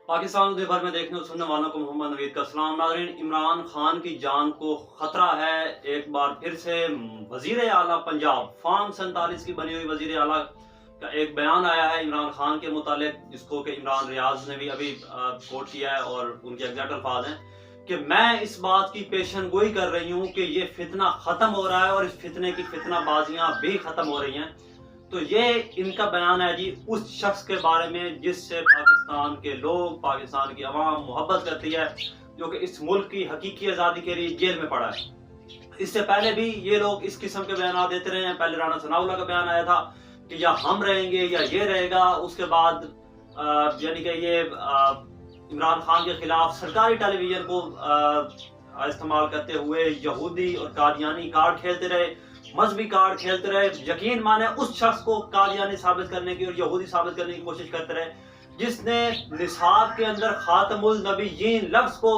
पाकिस्तान दुनिया भर में देखने और सुनने वालों को मोहम्मद नवीद का सलाम। नाज़रीन, इमरान खान की जान को खतरा है। एक बार फिर से वजीर आला पंजाब फॉर्म 47 की बनी हुई वजीर आला का एक बयान आया है इमरान खान के मुतालिक, जिसको कि इमरान रियाज ने भी अभी कोट किया है और उनके एग्जैक्ट अल्फाज हैं कि मैं इस बात की पेशन गोई कर रही हूँ कि ये फितना खत्म हो रहा है और इस फितने की फितनाबाजियां भी खत्म हो रही हैं। तो ये इनका बयान है जी उस शख्स के बारे में जिससे पाकिस्तान के लोग, पाकिस्तान की आवाम मोहब्बत करती है, जो कि इस मुल्क की हकीकी आज़ादी के लिए जेल में पड़ा है। इससे पहले भी ये लोग इस किस्म के बयान देते रहे हैं। पहले राना सनाउल्लाह का बयान आया था कि या हम रहेंगे या ये रहेगा। उसके बाद यानी कि ये इमरान खान के खिलाफ सरकारी टेलीविजन को इस्तेमाल करते हुए यहूदी और कादियानी कार्ड खेलते रहे, मजहबी कार्ड खेलते रहे। यकीन माने उस शख्स को कादियानी साबित करने की और यहूदी साबित करने की कोशिश करते रहे जिसने निसाब के अंदर खातमुल नबीयीन लफ्ज को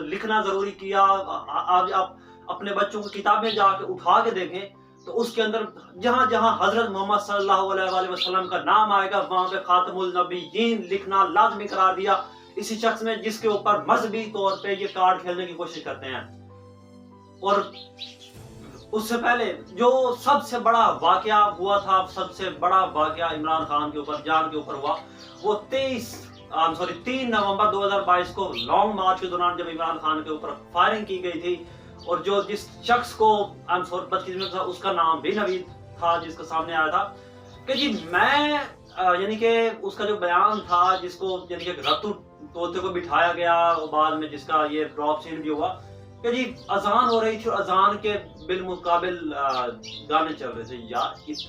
लिखना जरूरी किया। आज आप अपने बच्चों की किताबें जाके उठा के देखें तो उसके अंदर जहां जहां हजरत मोहम्मद सल्लल्लाहु अलैहि वसल्लम का नाम आएगा वहां पे खातमुल नबीयीन लिखना लाजमी करार दिया इसी शख्स ने, जिसके ऊपर मजहबी तौर पे ये कार्ड खेलने की कोशिश करते हैं। और उससे पहले जो सबसे बड़ा वाकया हुआ था, सबसे बड़ा वाकया इमरान खान के ऊपर, जान के ऊपर हुआ, वो 3 नवंबर 2022 को लॉन्ग मार्च के दौरान जब इमरान खान के ऊपर फायरिंग की गई थी और जो जिस शख्स को बदकिस्मत था उसका नाम भी नवीद था, जिसका सामने आया था कि जी मैं यानी कि उसका जो बयान था जिसको यानी कि रत्तू तोते को बिठाया गया और बाद में जिसका ये ड्रॉप सीन भी हुआ कि जी अजान हो रही थी और अजान के बिलमुकाबिल गाने चल रहे थे। यार इस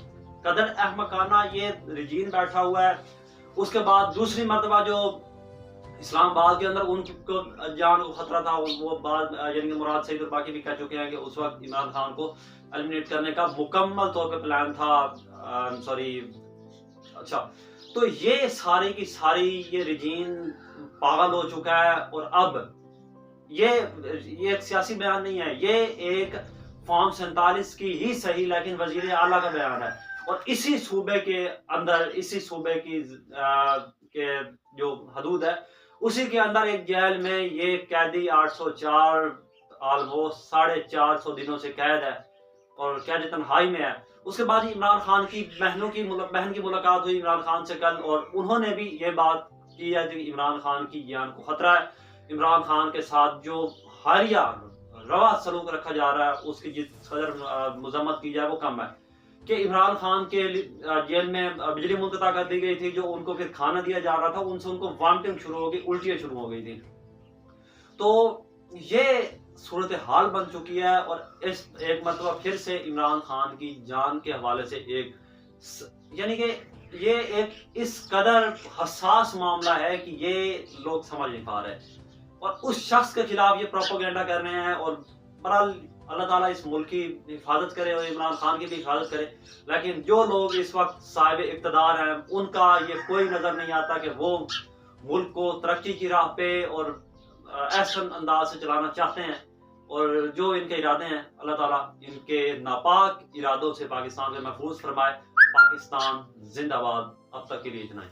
कदर अहमकाना ये रिजीन बैठा हुआ है। उसके बाद दूसरी मर्तबा जो इस्लामाबाद के अंदर उनको जान को खतरा था, वो बाद यानी कि मुराद सईद और बाकी भी कह चुके हैं कि उस वक्त इमरान खान को एलिमिनेट करने का मुकम्मल तौर पे प्लान था। अच्छा, तो ये सारी की सारी ये रिजीन पागल हो चुका है और अब ये एक सियासी बयान नहीं है, ये एक फॉर्म 47 की ही सही लेकिन वजीर आला का बयान है। और इसी सूबे के अंदर, इसी सूबे की के जो हदूद है उसी के अंदर एक जेल में ये कैदी 804 ऑलमोस्ट 450 दिनों से कैद है और कैद तन्हाई में है। उसके बाद इमरान खान की बहन की मुलाकात हुई इमरान खान से कल और उन्होंने भी ये बात की है कि इमरान खान की जान को खतरा है। इमरान खान के साथ जो हारिया रवा सलूक रखा जा रहा है उसकी जिस कदर मजम्मत की जाए वो कम है। कि इमरान खान के जेल में बिजली मुनक़ता कर दी गई थी, जो उनको फिर खाना दिया जा रहा था, उनसे उनको वॉमिटिंग शुरू हो गई, उल्टियाँ शुरू हो गई थी। तो ये सूरत हाल बन चुकी है और इस एक मतलब फिर से इमरान खान की जान के हवाले से एक यानी कि ये एक इस कदर हसास मामला है कि ये लोग समझ नहीं पा रहे और उस शख्स के खिलाफ ये प्रोपोगेंडा कर रहे हैं। और बहरहाल अल्लाह ताला इस मुल्क की हिफाजत करे और इमरान खान की भी हिफाजत करे, लेकिन जो लोग इस वक्त साहिब इक़्तिदार हैं उनका ये कोई नज़र नहीं आता कि वो मुल्क को तरक्की की राह पे और एहसन अंदाज से चलाना चाहते हैं। और जो इनके इरादे हैं अल्लाह ताला इनके नापाक इरादों से पाकिस्तान को महफूज फरमाए। पाकिस्तान जिंदाबाद। अब तक के लिए इतना ही।